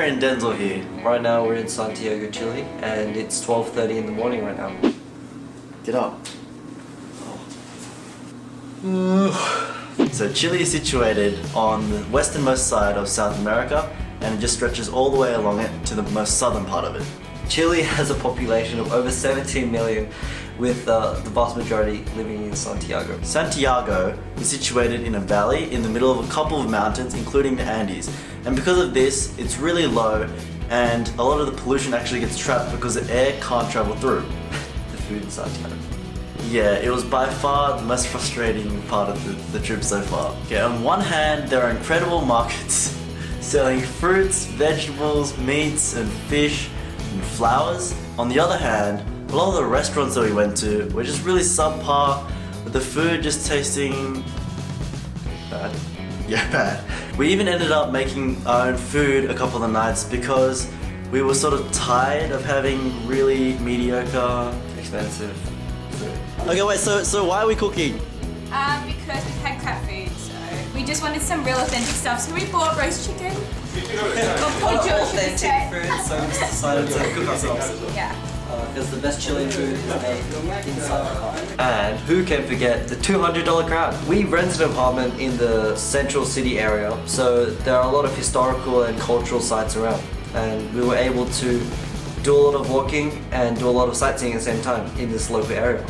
and Denzel here. Right now we're in Santiago, Chile, and it's 12:30 in the morning right now. Get up. So Chile is situated on the westernmost side of South America, and it just stretches all the way along it to the most southern part of it. Chile has a population of over 17 million, with the vast majority living in Santiago. Santiago is situated in a valley in the middle of a couple of mountains, including the Andes. And because of this, it's really low, and a lot of the pollution actually gets trapped because the air can't travel through. The food in Santiago. Yeah, it was by far the most frustrating part of the trip so far. Okay, on one hand, there are incredible markets selling fruits, vegetables, meats, and fish, and flowers. On the other hand, a lot of the restaurants that we went to were just really subpar, with the food just tasting bad. Yeah, bad. We even ended up making our own food a couple of nights because we were sort of tired of having really mediocre, expensive food. Okay, wait, so why are we cooking? Because we had crap food, so we just wanted some real authentic stuff, so we bought roast chicken. Or pollo, should we say. Food, so we just decided to cook ourselves. Yeah. Because the best Chilean food is made inside the car. And who can forget the $200 crab? We rented an apartment in the central city area, so there are a lot of historical and cultural sites around. And we were able to do a lot of walking and do a lot of sightseeing at the same time in this local area.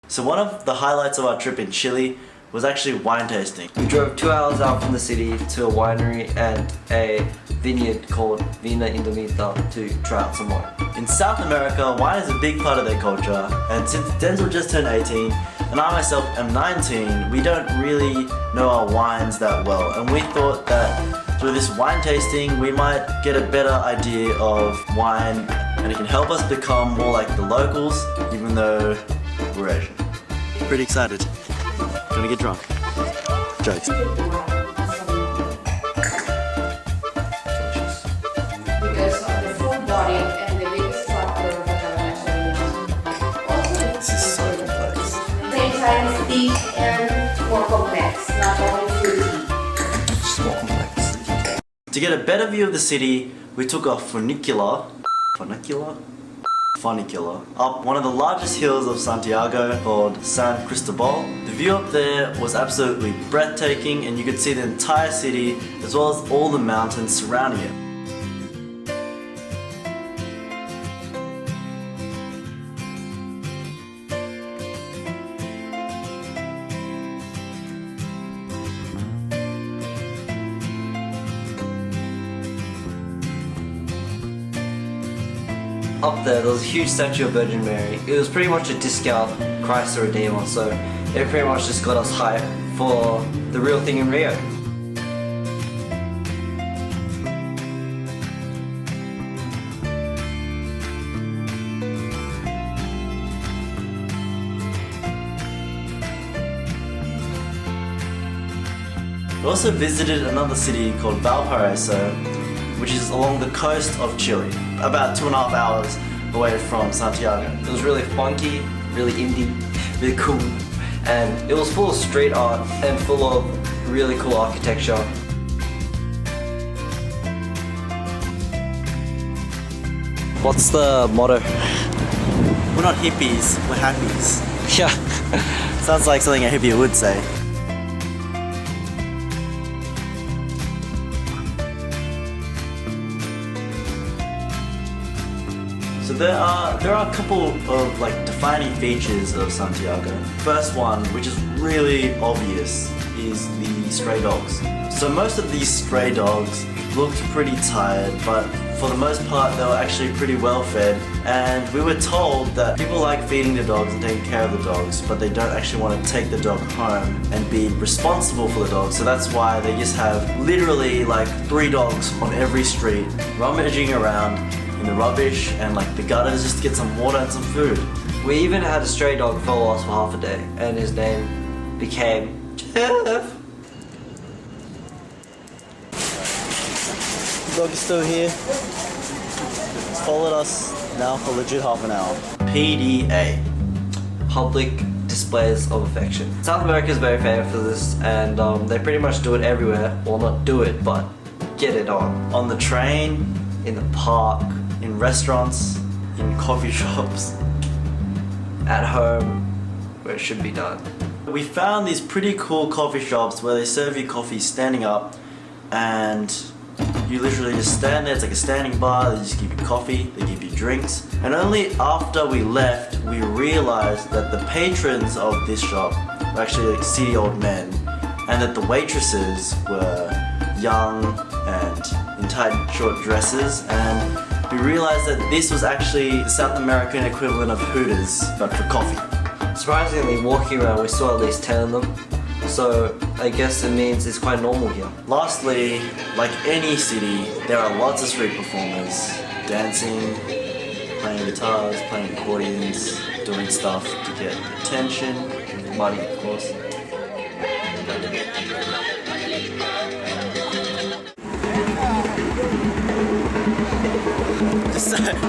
So one of the highlights of our trip in Chile was actually wine tasting. We drove 2 hours out from the city to a winery and a vineyard called Vina Indomita to try out some wine. In South America, wine is a big part of their culture, and since Denzel just turned 18 and I myself am 19, we don't really know our wines that well, and we thought that through this wine tasting we might get a better idea of wine, and it can help us become more like the locals, even though we're Asian. Pretty excited. Gonna get drunk. Jokes. Because of the full body and the big structure of the Cabernet. Also, This is so complex. same time deep and more complex, not only fruity. Just more complex. To get a better view of the city, we took a funicular up one of the largest hills of Santiago called San Cristobal. The view up there was absolutely breathtaking, and you could see the entire city as well as all the mountains surrounding it. Up there was a huge statue of Virgin Mary. It was pretty much a discount Christ the Redeemer, so it pretty much just got us hyped for the real thing in Rio. We also visited another city called Valparaiso, which is along the coast of Chile, about 2.5 hours away from Santiago. It was really funky, really indie, really cool, and it was full of street art and full of really cool architecture. What's the motto? We're not hippies, we're happies. Yeah. Sounds like something a hippie would say. So there are a couple of defining features of Santiago. First one, which is really obvious, is the stray dogs. So most of these stray dogs looked pretty tired, but for the most part they were actually pretty well fed, and we were told that people like feeding the dogs and taking care of the dogs, but they don't actually want to take the dog home and be responsible for the dog. So that's why they just have literally 3 dogs on every street rummaging around in the rubbish and the gutters just to get some water and some food. We even had a stray dog follow us for half a day, and his name became Jeff. Dog is still here. It's followed us now for legit half an hour. PDA. Public displays of affection. South America is very famous for this, and they pretty much do it everywhere. Well, not do it, but get it on. On the train, in the park, in restaurants, in coffee shops, at home, where it should be done. We found these pretty cool coffee shops where they serve you coffee standing up, and you literally just stand there. It's like a standing bar. They just give you coffee, they give you drinks. And only after we left, we realized that the patrons of this shop were actually like city old men, and that the waitresses were young and in tight short dresses. And we realized that this was actually the South American equivalent of Hooters, but for coffee. Surprisingly, walking around, we saw at least 10 of them. So I guess it means it's quite normal here. Lastly, like any city, there are lots of street performers dancing, playing guitars, playing accordions, doing stuff to get attention, money of course.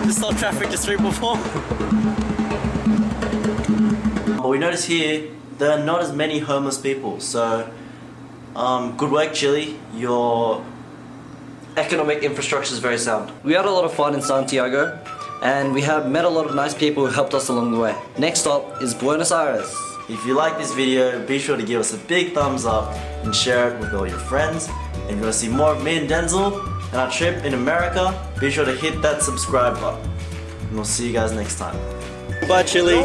Just saw traffic to street perform. But we notice here there are not as many homeless people, so good work, Chile. Your economic infrastructure is very sound. We had a lot of fun in Santiago, and we have met a lot of nice people who helped us along the way. Next stop is Buenos Aires. If you like this video, be sure to give us a big thumbs up and share it with all your friends. And if you want to see more of me and Denzel and our trip in America, be sure to hit that subscribe button. And we'll see you guys next time. Bye, Chile.